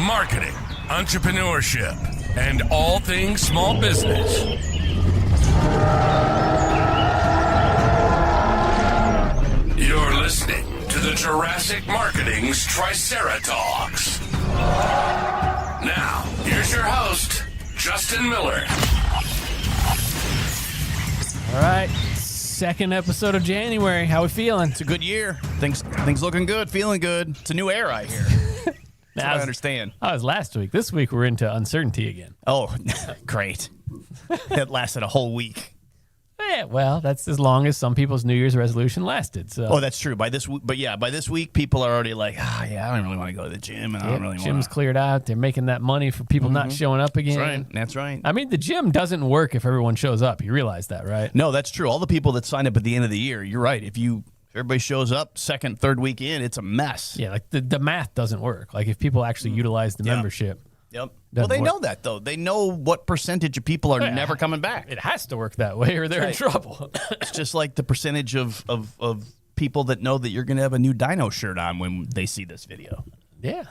marketing, entrepreneurship, and all things small business. You're listening to the Jurassic Marketing's Triceratops. Now, here's your host, Justin Miller. All right, second episode of January. How we feeling? It's a good year. Things looking good, feeling good. It's a new era, I hear. That's what I understand. That was last week. This week we're into uncertainty again. Oh, great. It lasted a whole week. Yeah, well, that's as long as some people's New Year's resolution lasted. So. Oh, that's true. By this week, people are already like, I don't really want to go to the gym, and I don't really want. Gym's cleared out. They're making that money for people not showing up again. That's right. I mean, the gym doesn't work if everyone shows up. You realize that, right? No, that's true. All the people that sign up at the end of the year, you're right. If everybody shows up second, third week in, it's a mess. Yeah, like the math doesn't work. Like if people actually utilize the membership. Yep. Well, they know that, though. They know what percentage of people are never coming back. It has to work that way or they're in trouble. It's just like the percentage of people that know that you're going to have a new Dino shirt on when they see this video. Yeah.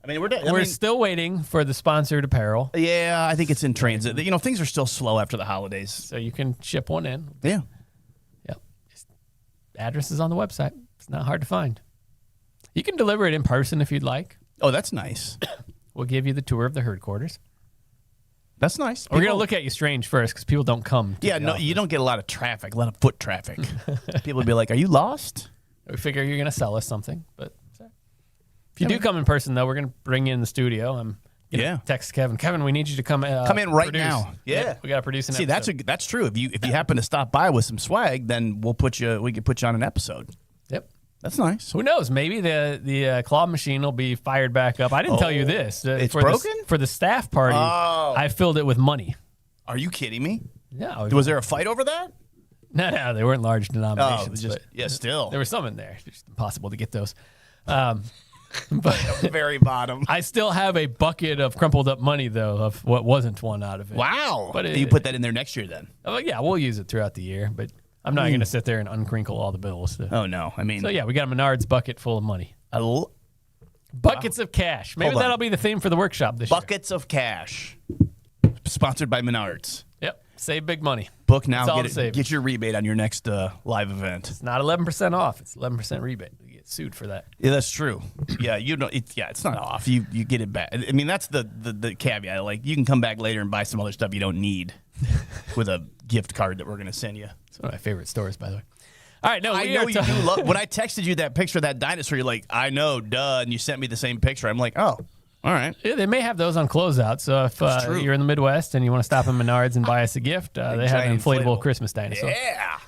I mean, we're still waiting for the sponsored apparel. Yeah, I think it's in transit. You know, things are still slow after the holidays. So you can ship one in. Yeah. Yep. Address is on the website. It's not hard to find. You can deliver it in person if you'd like. Oh, that's nice. We'll give you the tour of the headquarters. That's nice. We're going to look at you strange first because people don't come. Yeah, no, you don't get a lot of traffic, a lot of foot traffic. People will be like, are you lost? We figure you're going to sell us something. But if you do come in person, though, we're going to bring you in the studio. I'm going to text Kevin. Kevin, we need you to come in right produce. now. Yeah. We got to produce an episode. See, that's true. If you happen to stop by with some swag, then we could put you on an episode. Yep. That's nice. Who knows? Maybe the claw machine will be fired back up. I didn't tell you this. It's broken? For the staff party, I filled it with money. Are you kidding me? No. Was there a fight over that? No, they weren't large denominations. Still. There was some in there. It's just impossible to get those. But at the very bottom. I still have a bucket of crumpled up money, though, of what wasn't one out of it. Wow. But you put that in there next year, then? Oh, yeah, we'll use it throughout the year, but I'm not going to sit there and uncrinkle all the bills. Oh, no. I mean. So, yeah, we got a Menards bucket full of money. Buckets of cash. Maybe that'll be the theme for the workshop this year. Buckets of cash. Sponsored by Menards. Yep. Save big money. Book now. Get your rebate on your next live event. It's not 11% off. It's 11% rebate. You get sued for that. Yeah, that's true. Yeah, it's not off. You get it back. I mean, that's the caveat. Like, you can come back later and buy some other stuff you don't need with a gift card that we're going to send you. It's one of my favorite stores, by the way. All right, no, I know you do love. When I texted you that picture of that dinosaur, you're like, I know, duh, and you sent me the same picture. I'm like, oh, all right. Yeah, they may have those on closeout. So if you're in the Midwest and you want to stop at Menards and buy us a gift, they have an inflatable Christmas dinosaur. Yeah.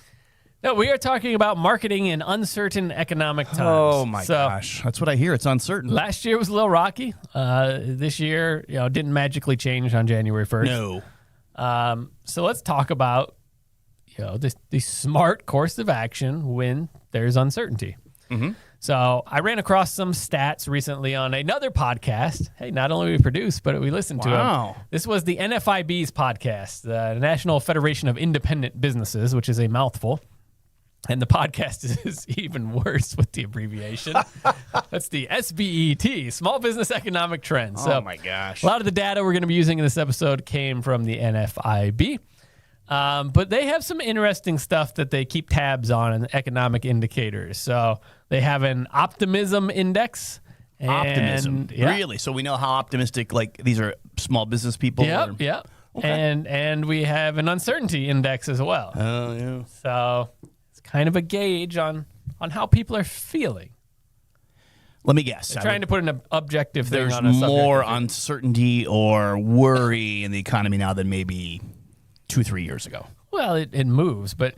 No, we are talking about marketing in uncertain economic times. Oh my gosh, that's what I hear. It's uncertain. Last year was a little rocky. This year, didn't magically change on January 1st. No. So let's talk about the smart course of action when there's uncertainty. Mm-hmm. So I ran across some stats recently on another podcast. Hey, not only we produce, but we listen to them. This was the NFIB's podcast, the National Federation of Independent Businesses, which is a mouthful. And the podcast is even worse with the abbreviation. That's the SBET, Small Business Economic Trends. Oh, my gosh. A lot of the data we're going to be using in this episode came from the NFIB. But they have some interesting stuff that they keep tabs on in economic indicators. So they have an Optimism index. Optimism? Yeah. Really? So we know how optimistic, like, these are small business people? Yeah. Okay. And we have an uncertainty index as well. Oh, yeah. So it's kind of a gauge on how people are feeling. Let me guess. They're trying to put an objective thing on a There's more uncertainty or worry in the economy now than maybe 2-3 years ago. Well, it moves, but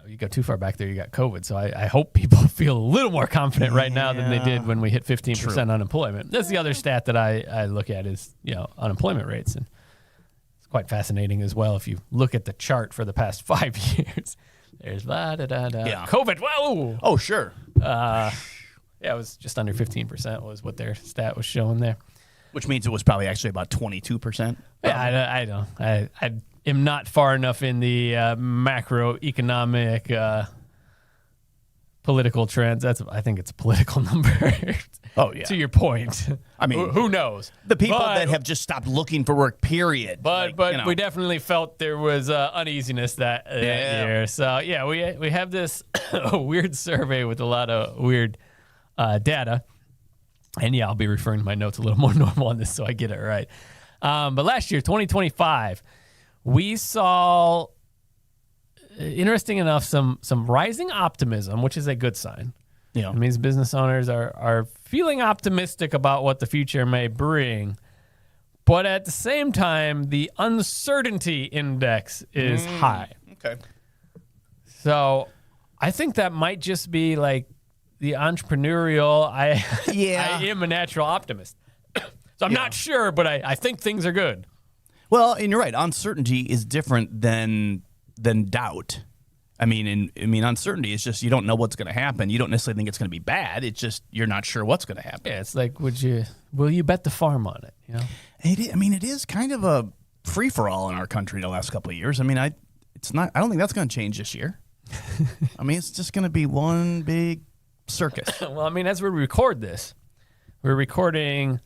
you go too far back there, you got COVID. So I hope people feel a little more confident right now than they did when we hit 15% unemployment. That's the other stat that I look at is unemployment rates, and it's quite fascinating as well. If you look at the chart for the past 5 years, there's COVID. Whoa! Oh, sure. It was just under 15% was what their stat was showing there. Which means it was probably actually about 22%. Yeah, I am not far enough in the macroeconomic political trends. I think it's a political number. Oh, yeah. To your point. I mean, who knows? The people that have just stopped looking for work, period. But we definitely felt there was uneasiness that year. So, yeah, we have this weird survey with a lot of weird data. And, yeah, I'll be referring to my notes a little more normal on this so I get it right. But last year, 2025, we saw, interesting enough, some rising optimism, which is a good sign. Yeah. It means business owners are feeling optimistic about what the future may bring. But at the same time, the uncertainty index is high. Okay. So I think that might just be like the entrepreneurial, I am a natural optimist. So I'm not sure, but I think things are good. Well, and you're right. Uncertainty is different than doubt. I mean, uncertainty is just you don't know what's going to happen. You don't necessarily think it's going to be bad. It's just you're not sure what's going to happen. Yeah, it's like, will you bet the farm on it? You know? It is kind of a free for all in our country the last couple of years. I mean, I don't think that's going to change this year. I mean, it's just going to be one big circus. Well, I mean, as we record this, we're recording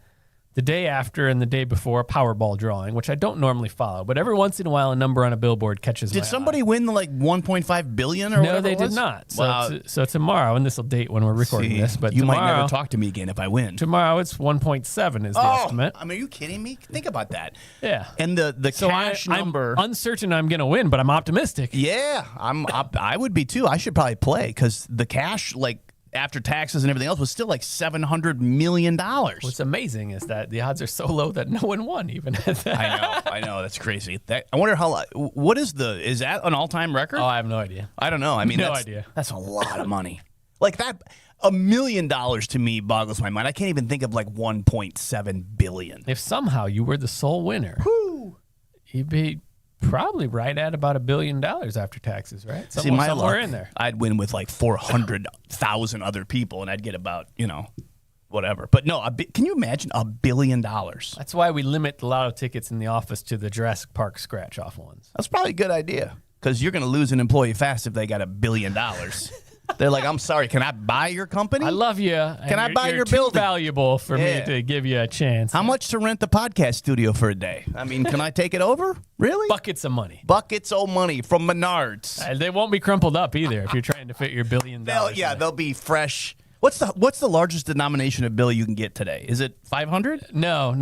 the day after and the day before a Powerball drawing, which I don't normally follow, but every once in a while a number on a billboard catches my eye. Did somebody win the $1.5 billion or whatever? No, they did not. So tomorrow, and this will date when we're recording this, but you tomorrow, might never talk to me again if I win. Tomorrow it's 1.7 is the estimate. I mean, are you kidding me? Think about that. Yeah. And the cash number. I'm uncertain I'm going to win, but I'm optimistic. Yeah, I would be too. I should probably play because the cash, after taxes and everything else, was still $700 million. What's amazing is that the odds are so low that no one won even at that. I know. That's crazy. I wonder what is that an all-time record? Oh, I have no idea. I don't know. I mean, no idea. That's a lot of money. Like that, $1 million to me boggles my mind. I can't even think of $1.7 billion. If somehow you were the sole winner, you'd be probably right at about $1 billion after taxes, right? Somewhere in there. I'd win with 400,000 other people, and I'd get about whatever. But no, can you imagine $1 billion? That's why we limit the lotto tickets in the office to the Jurassic Park scratch-off ones. That's probably a good idea because you're going to lose an employee fast if they got $1 billion. They're like, I'm sorry, can I buy your company? I love you. Can I buy your building? building? Too valuable for me to give you a chance. How much to rent the podcast studio for a day? I mean, can I take it over? Really? Buckets of money. Buckets of money from Menards. They won't be crumpled up either if you're trying to fit your $1 billion. They'll be fresh. What's the largest denomination of bill you can get today? Is it 500? No.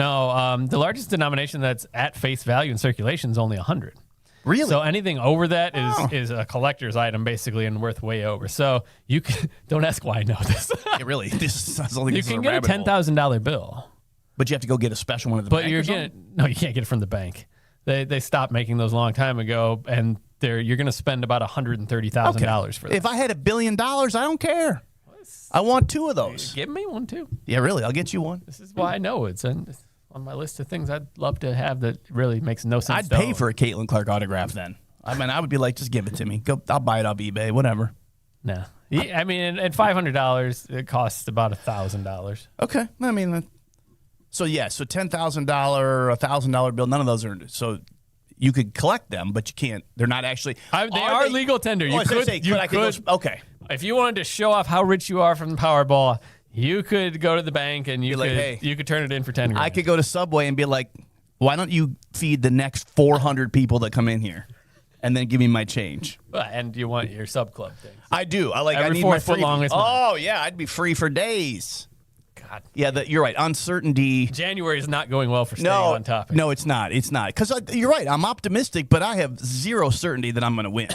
The largest denomination that's at face value in circulation is only 100. Really? So anything over that is a collector's item, basically, and worth way over. So you can, don't ask why I know this. Really? You can get a $10,000 bill. But you have to go get a special one at the bank. No, you can't get it from the bank. They stopped making those a long time ago, and you're going to spend about $130,000 for that. If I had $1 billion, I don't care. I want 2 of those. Give me one too. Yeah, really. I'll get you one. This is why I know it's on my list of things I'd love to have that really makes no sense. I'd pay for a Caitlin Clark autograph then. I mean, I would be like, just give it to me. I'll buy it off eBay, whatever. No. I mean, at $500, it costs about $1,000. Okay. I mean, so $10,000, $1,000 bill, none of those are, so you could collect them, but you can't, they're not actually. They are legal tender. You could. Okay. If you wanted to show off how rich you are from the Powerball, you could go to the bank and you could turn it in for $10,000. I could go to Subway and be like, why don't you feed the next 400 people that come in here, and then give me my change? And you want your sub club thing? I do. I need 4 foot long is mine. Oh yeah, I'd be free for days. God. Yeah, you're right. Uncertainty. January is not going well for staying on topic. No, it's not. It's not. Because you're right. I'm optimistic, but I have zero certainty that I'm going to win.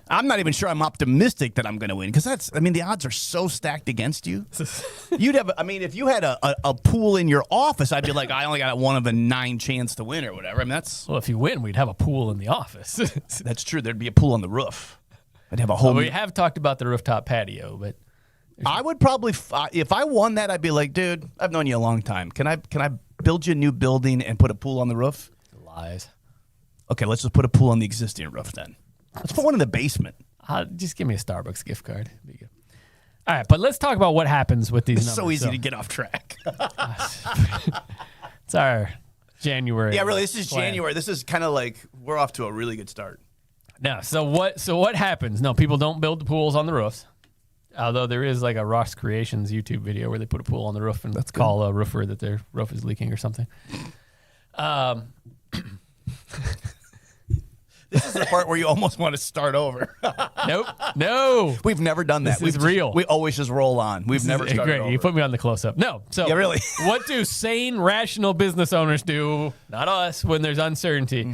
I'm not even sure I'm optimistic that I'm going to win because the odds are so stacked against you. If you had a pool in your office, I'd be like, I only got a 1 of a 9 chance to win or whatever. I mean, well, if you win, we'd have a pool in the office. That's true. There'd be a pool on the roof. I'd have a whole. We have talked about the rooftop patio, but I would probably, if I won that, I'd be like, dude, I've known you a long time. Can I build you a new building and put a pool on the roof? Lies. Okay, let's just put a pool on the existing roof then. Let's put one in the basement. Just give me a Starbucks gift card. Be good. All right, but let's talk about what happens with these numbers. It's so easy to get off track. It's our January. Yeah, really, this is plan. January. This is kind of like we're off to a really good start. No, so what happens? No, people don't build the pools on the roofs. Although there is like a Ross Creations YouTube video where they put a pool on the roof and call a roofer that their roof is leaking or something. This is the part where you almost want to start over. Nope. No. We've never done that. This is real. We always just roll on. We've never started great. over. You put me on the close-up. No. So yeah, really. What do sane, rational business owners do, not us, when there's uncertainty,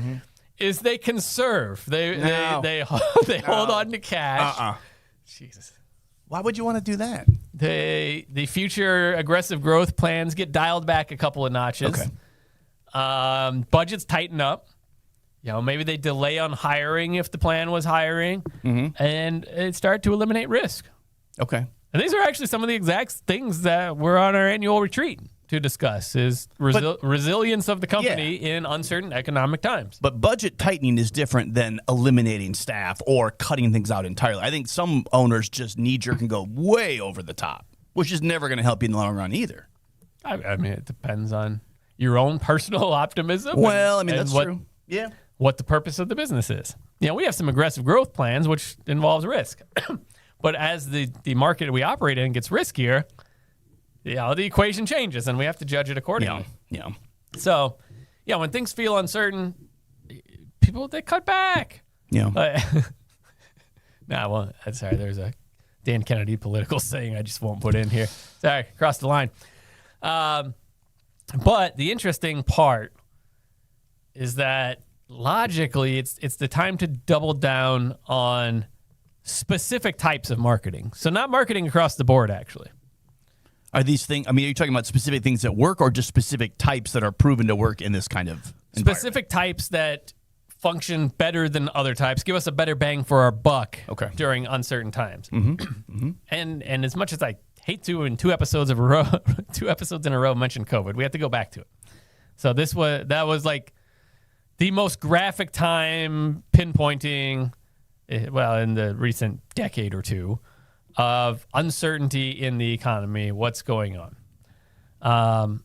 is they conserve. They hold on to cash. Jesus. Why would you want to do that? The future aggressive growth plans get dialed back a couple of notches. Okay. Budgets tighten up. Maybe they delay on hiring if the plan was hiring, and it start to eliminate risk. Okay. And these are actually some of the exact things that we're on our annual retreat to discuss is resilience of the company in uncertain economic times. But budget tightening is different than eliminating staff or cutting things out entirely. I think some owners just knee-jerk and go way over the top, which is never going to help you in the long run either. I mean, it depends on your own personal optimism. Well, that's true. Yeah. What the purpose of the business is. We have some aggressive growth plans, which involves risk. But as the market we operate in gets riskier, the equation changes, and we have to judge it accordingly. Yeah. So, when things feel uncertain, people, they cut back. Yeah. Sorry, there's a Dan Kennedy political saying I just won't put in here. Sorry, crossed the line. But the interesting part is that logically, it's the time to double down on specific types of marketing. So not marketing across the board, actually. Are these things, are you talking about specific things that work or just specific types that are proven to work in this kind of specific types that function better than other types, give us a better bang for our buck during uncertain times. And as much as I hate to in two episodes in a row mention COVID, we have to go back to it. So that was like the most graphic time pinpointing, in the recent decade or two, of uncertainty in the economy, what's going on.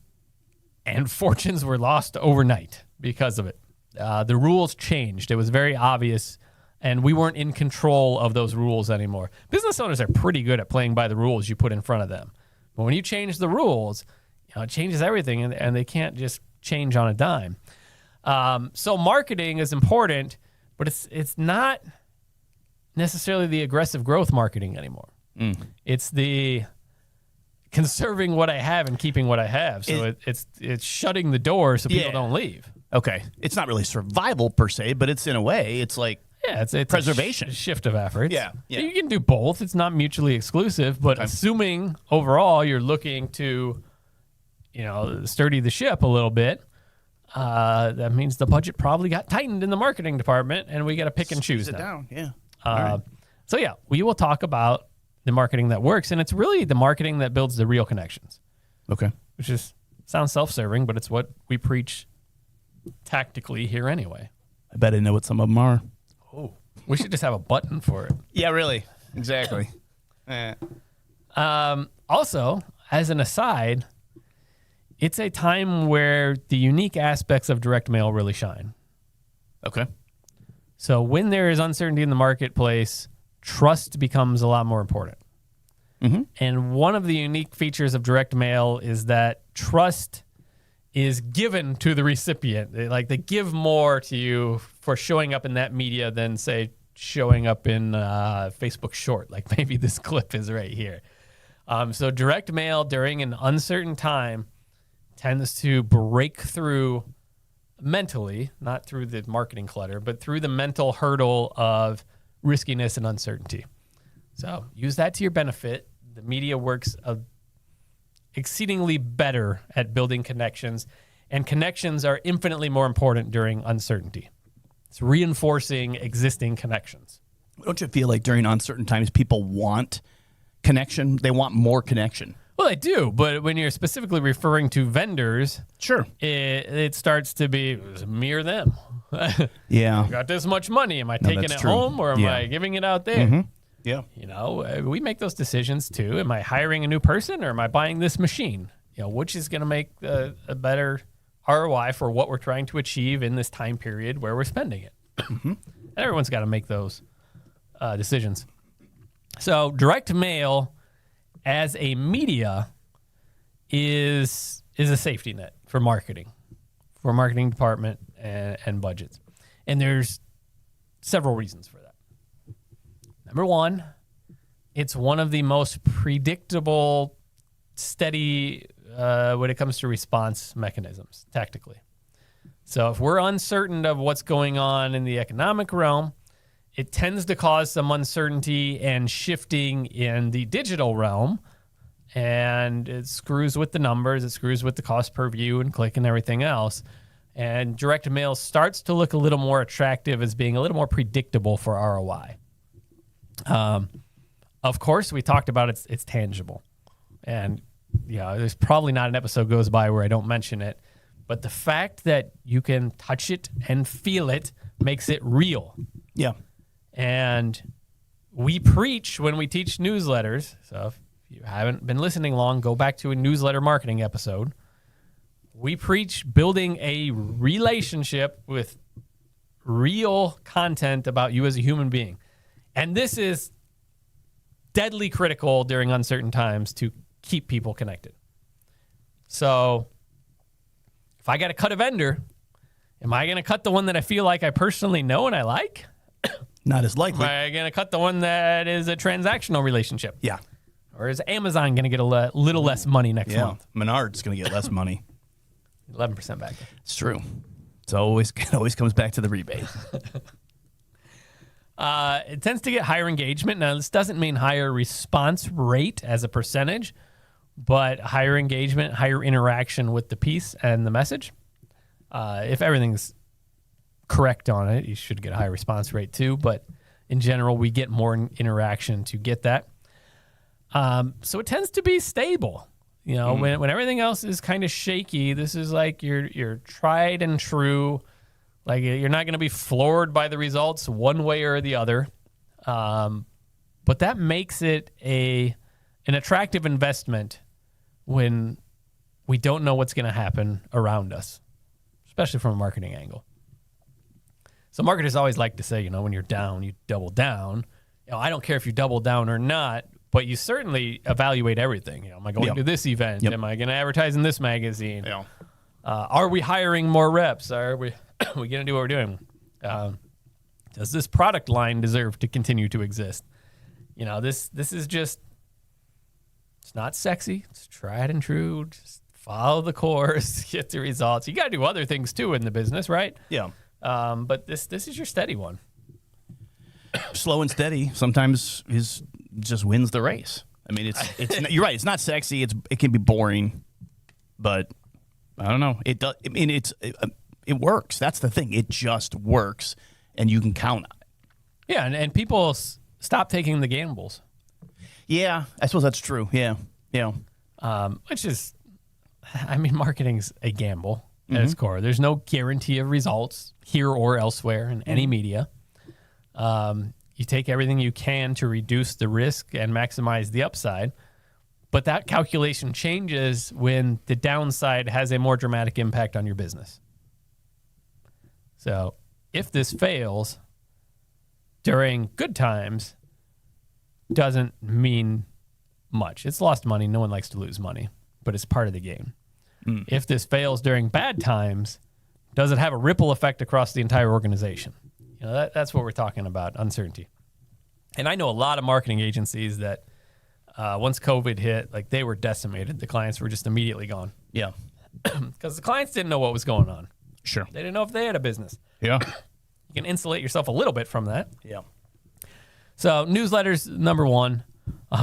And fortunes were lost overnight because of it. The rules changed. It was very obvious, and we weren't in control of those rules anymore. Business owners are pretty good at playing by the rules you put in front of them. But when you change the rules, it changes everything, and they can't just change on a dime. So marketing is important, but it's not necessarily the aggressive growth marketing anymore. It's the conserving what I have and keeping what I have. So it's shutting the door so people don't leave. Okay. It's not really survival per se, but it's in a way, it's like it's preservation. A shift of efforts. Yeah. You can do both. It's not mutually exclusive, but assuming overall you're looking to, sturdy the ship a little bit, that means the budget probably got tightened in the marketing department, and we got to pick and choose now. Down. Yeah. Right. So we will talk about the marketing that works, and it's really the marketing that builds the real connections. Okay. Which sounds self-serving, but it's what we preach tactically here anyway. I bet I know what some of them are. Oh, we should just have a button for it. Yeah, really. Exactly. Also, as an aside, it's a time where the unique aspects of direct mail really shine. Okay. So when there is uncertainty in the marketplace, trust becomes a lot more important. And one of the unique features of direct mail is that trust is given to the recipient. They give more to you for showing up in that media than, say, showing up in Facebook Short, like maybe this clip is right here. So direct mail during an uncertain time tends to break through mentally, not through the marketing clutter, but through the mental hurdle of riskiness and uncertainty. So use that to your benefit. The media works exceedingly better at building connections, and connections are infinitely more important during uncertainty. It's reinforcing existing connections. Don't you feel like during uncertain times people want connection? They want more connection. Well, they do, but when you're specifically referring to vendors, sure, it starts to be mere them. Yeah. I got this much money. Am I taking it home or am I giving it out there? Yeah. We make those decisions too. Am I hiring a new person or am I buying this machine? Which is going to make a better ROI for what we're trying to achieve in this time period where we're spending it. Everyone's got to make those decisions. So direct mail as a media is a safety net for marketing department and budgets. And there's several reasons for that. Number one, it's one of the most predictable, steady when it comes to response mechanisms, tactically. So if we're uncertain of what's going on in the economic realm, it tends to cause some uncertainty and shifting in the digital realm, and it screws with the numbers, it screws with the cost per view and click and everything else. And direct mail starts to look a little more attractive as being a little more predictable for ROI. Of course, we talked about it's tangible. And there's probably not an episode goes by where I don't mention it. But the fact that you can touch it and feel it makes it real. Yeah. And we preach when we teach newsletters. So if you haven't been listening long, go back to a newsletter marketing episode. We preach building a relationship with real content about you as a human being. And this is deadly critical during uncertain times to keep people connected. So if I got to cut a vendor, am I going to cut the one that I feel like I personally know and I like? Not as likely. Am I going to cut the one that is a transactional relationship? Yeah. Or is Amazon going to get a little less money next month? Menard's going to get less money. 11% back. It's true. It always comes back to the rebate. It tends to get higher engagement. Now, this doesn't mean higher response rate as a percentage, but higher engagement, higher interaction with the piece and the message. If everything's correct on it, you should get a higher response rate too. But in general, we get more interaction to get that. So it tends to be stable. When everything else is kind of shaky, this is like your tried and true. Like you're not going to be floored by the results one way or the other. But that makes it an attractive investment when we don't know what's going to happen around us, especially from a marketing angle. So marketers always like to say, when you're down, you double down. I don't care if you double down or not, but you certainly evaluate everything. Am I going to this event? Yep. Am I going to advertise in this magazine? Are we hiring more reps? Are we going to do what we're doing? Does this product line deserve to continue to exist? This is just, it's not sexy. It's tried and true. Just follow the course, get the results. You got to do other things too in the business, right? Yeah. But this is your steady one. Slow and steady sometimes just wins the race. I mean, it's you're right. It's not sexy. It can be boring, but I don't know. It does. I mean, it works. That's the thing. It just works, and you can count on it. Yeah, and people stop taking the gambles. Yeah, I suppose that's true. Yeah. Which is, marketing's a gamble at its core. There's no guarantee of results here or elsewhere in any media. You take everything you can to reduce the risk and maximize the upside, but that calculation changes when the downside has a more dramatic impact on your business. So if this fails during good times, doesn't mean much. It's lost money. No one likes to lose money, but it's part of the game. If this fails during bad times, does it have a ripple effect across the entire organization? That's what we're talking about, uncertainty. And I know a lot of marketing agencies that once COVID hit, they were decimated. The clients were just immediately gone. Yeah. Because the clients didn't know what was going on. Sure. They didn't know if they had a business. Yeah. You can insulate yourself a little bit from that. Yeah. So newsletters, number one.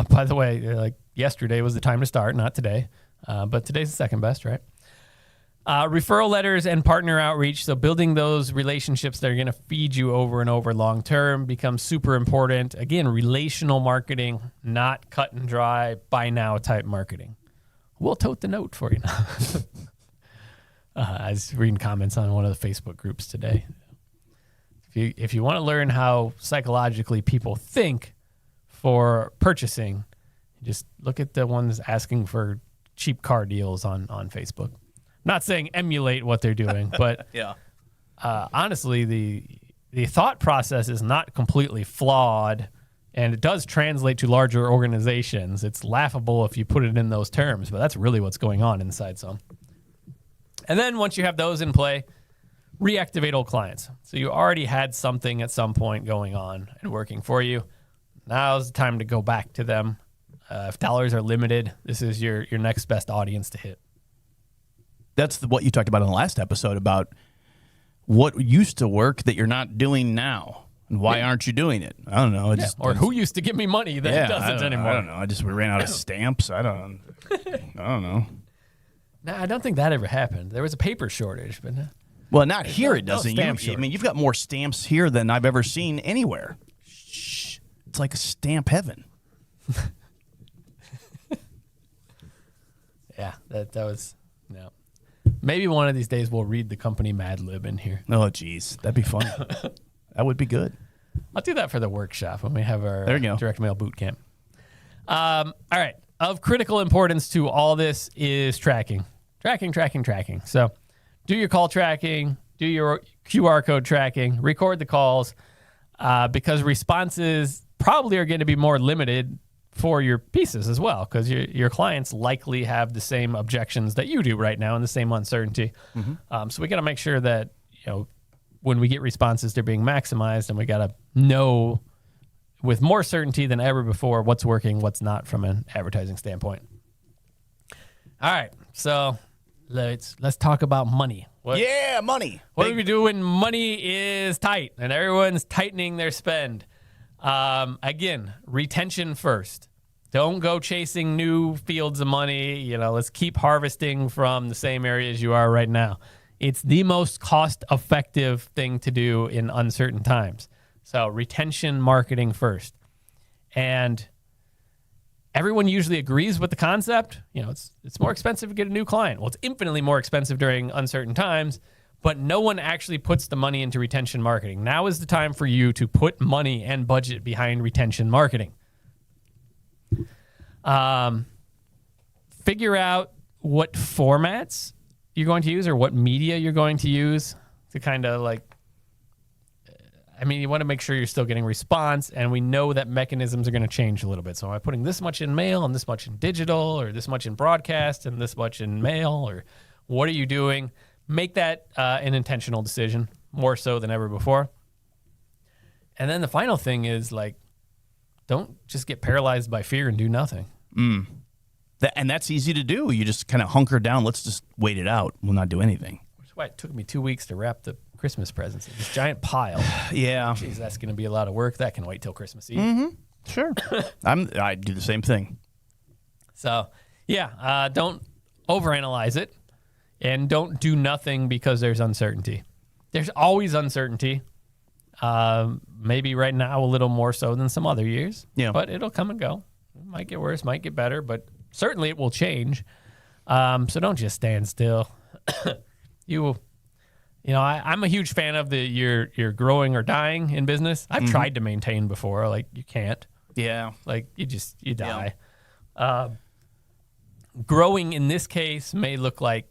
By the way, yesterday was the time to start, not today. But today's the second best, right? Referral letters and partner outreach. So building those relationships that are going to feed you over and over long term becomes super important. Again, relational marketing, not cut and dry, buy now type marketing. We'll tote the note for you now. I was reading comments on one of the Facebook groups today. If you want to learn how psychologically people think for purchasing, just look at the ones asking for cheap car deals on Facebook. Not saying emulate what they're doing, but Yeah. Honestly, the thought process is not completely flawed And it does translate to larger organizations. It's laughable if you put it in those terms, but that's really what's going on inside some. And then once you have those in play, reactivate old clients. So you already had something at some point going on and working for you. Now's the time to go back to them. If dollars are limited, this is your next best audience to hit. That's what you talked about in the last episode about what used to work that you're not doing now. And why aren't you doing it? I don't know. Or who used to give me money that doesn't anymore? I don't know. We ran out of stamps. I don't know. No, I don't think that ever happened. There was a paper shortage, but well, not here. It doesn't. No I mean, you've got more stamps here than I've ever seen anywhere. Shh. It's like a stamp heaven. Yeah, that was no. Maybe one of these days we'll read the company Mad Lib in here. Oh, geez, that'd be fun. That would be good. I'll do that for the workshop when we have our direct mail boot camp. All right. Of critical importance to all this is tracking. Tracking. So do your call tracking, do your QR code tracking, record the calls, because responses probably are going to be more limited for your pieces as well, because your clients likely have the same objections that you do right now and the same uncertainty. Mm-hmm. So we got to make sure that, when we get responses, they're being maximized, and we got to know with more certainty than ever before what's working, what's not from an advertising standpoint. All right, so let's talk about money. Money. What do we do when money is tight and everyone's tightening their spend? Again, retention first. Don't go chasing new fields of money. Let's keep harvesting from the same areas you are right now. It's the most cost-effective thing to do in uncertain times. So retention marketing first. And everyone usually agrees with the concept. It's more expensive to get a new client. Well, it's infinitely more expensive during uncertain times, but no one actually puts the money into retention marketing. Now is the time for you to put money and budget behind retention marketing. Figure out what formats you're going to use or what media you're going to use to kind of you want to make sure you're still getting response, and we know that mechanisms are going to change a little bit. So am I putting this much in mail and this much in digital, or this much in broadcast and this much in mail, or what are you doing? Make that an intentional decision, more so than ever before. And then the final thing is don't just get paralyzed by fear and do nothing. And that's easy to do. You just kind of hunker down. Let's just wait it out. We'll not do anything. That's why it took me 2 weeks to wrap the Christmas presents in this giant pile. Yeah. Jeez, that's going to be a lot of work. That can wait till Christmas Eve. Mm-hmm. Sure. I do the same thing. So, don't overanalyze it, and don't do nothing because there's uncertainty. There's always uncertainty. Maybe right now a little more so than some other years. Yeah. But it'll come and go. It might get worse, might get better, but certainly it will change. So don't just stand still. I'm a huge fan of you're growing or dying in business. I've tried to maintain before. You can't. Yeah. You die. Yeah. Growing in this case may look like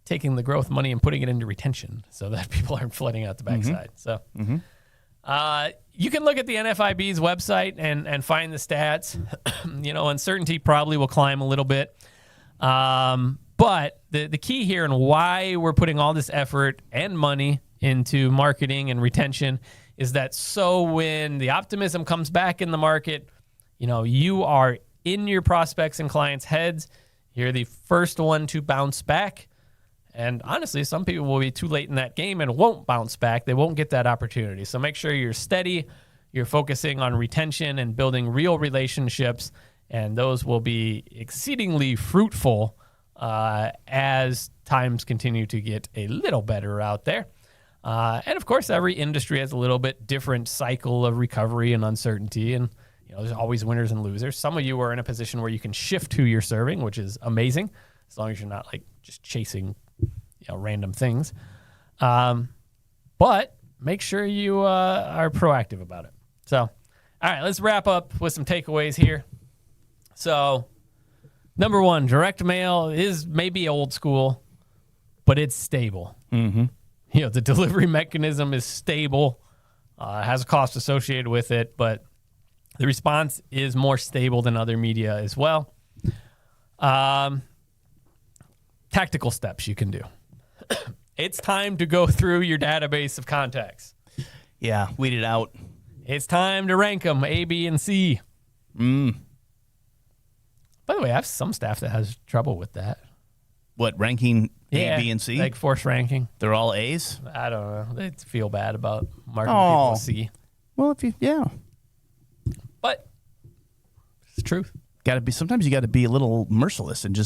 taking the growth money and putting it into retention so that people aren't flooding out the backside. So you can look at the NFIB's website and find the stats. Uncertainty probably will climb a little bit. But the key here and why we're putting all this effort and money into marketing and retention is that so when the optimism comes back in the market, you are in your prospects and clients' heads. You're the first one to bounce back. And honestly, some people will be too late in that game and won't bounce back. They won't get that opportunity. So make sure you're steady. You're focusing on retention and building real relationships, and those will be exceedingly fruitful as times continue to get a little better out there. And of course, every industry has a little bit different cycle of recovery and uncertainty, and there's always winners and losers. Some of you are in a position where you can shift who you're serving, which is amazing, as long as you're not just chasing random things. But make sure you are proactive about it. So, all right, let's wrap up with some takeaways here. So, number one, direct mail is maybe old school, but it's stable. Mm-hmm. The delivery mechanism is stable. has a cost associated with it, but the response is more stable than other media as well. Tactical steps you can do. It's time to go through your database of contacts. Yeah, weed it out. It's time to rank them A, B, and C. By the way, I have some staff that has trouble with that. What, ranking A, B, and C? Like force ranking. They're all A's? I don't know. They feel bad about marking people as C. Well, But it's the truth. Sometimes you got to be a little merciless and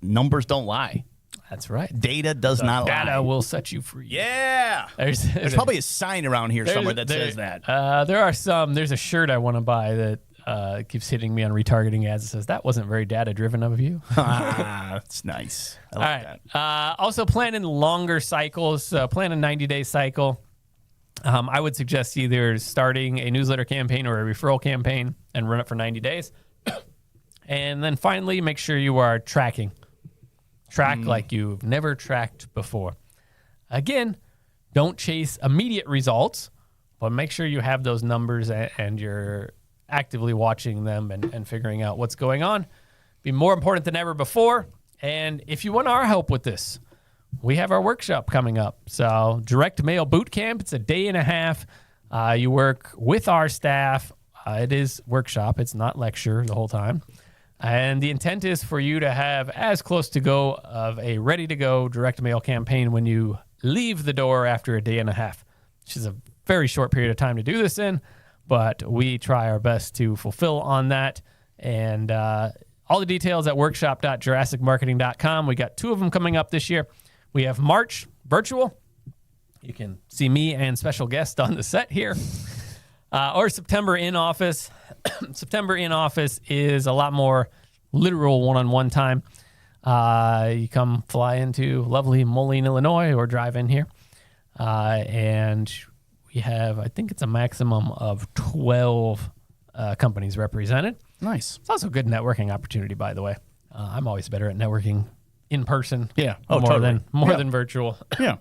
numbers don't lie. That's right. Data does not lie. Data will set you free. Yeah. There's probably a sign around here somewhere that says that. There's a shirt I want to buy that keeps hitting me on retargeting ads. It says, that wasn't very data-driven of you. That's nice. I like that. Also, plan in longer cycles. Plan a 90-day cycle. I would suggest either starting a newsletter campaign or a referral campaign and run it for 90 days. And then finally, make sure you are tracking. Track like you've never tracked before. Again, don't chase immediate results, but make sure you have those numbers and you're actively watching them and figuring out what's going on. Be more important than ever before. And if you want our help with this, we have our workshop coming up. So direct mail boot camp, it's a day and a half. You work with our staff. It is workshop. It's not lecture the whole time. And the intent is for you to have as close to go of a ready-to-go direct mail campaign when you leave the door after a day and a half, which is a very short period of time to do this in, but we try our best to fulfill on that. And all the details at workshop.jurassicmarketing.com. We got 2 of them coming up this year. We have March virtual. You can see me and special guest on the set here. Or September in office. September in office is a lot more literal one-on-one time. You come fly into lovely Moline, Illinois, or drive in here. And we have, I think it's a maximum of 12 companies represented. Nice. It's also a good networking opportunity, by the way. I'm always better at networking in person. Yeah. More than virtual. Yeah.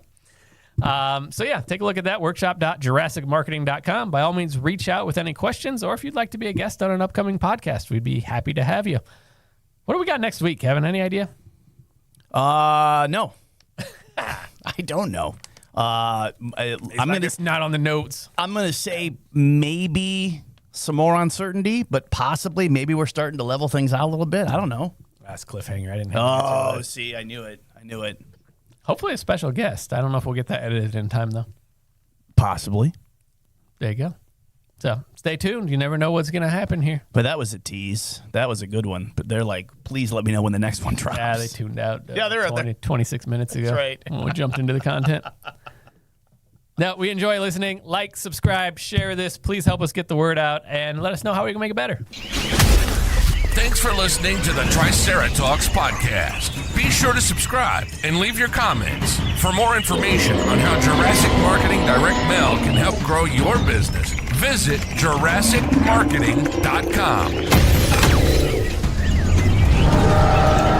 Take a look at that, workshop.jurassicmarketing.com. By all means, reach out with any questions, or if you'd like to be a guest on an upcoming podcast, we'd be happy to have you. What do we got next week, Kevin? Any idea? No. I don't know. It's not on the notes. I'm going to say maybe some more uncertainty, but possibly maybe we're starting to level things out a little bit. I don't know. That's cliffhanger. I didn't have see, I knew it. Hopefully a special guest. I don't know if we'll get that edited in time, though. Possibly. There you go. So stay tuned. You never know what's going to happen here. But that was a tease. That was a good one. But they're like, please let me know when the next one drops. Yeah, they tuned out they're 26 minutes ago. That's right. When we jumped into the content. Now, we enjoy listening. Like, subscribe, share this. Please help us get the word out and let us know how we can make it better. Thanks for listening to the Triceratops podcast. Be sure to subscribe and leave your comments. For more information on how Jurassic Marketing Direct Mail can help grow your business, visit JurassicMarketing.com.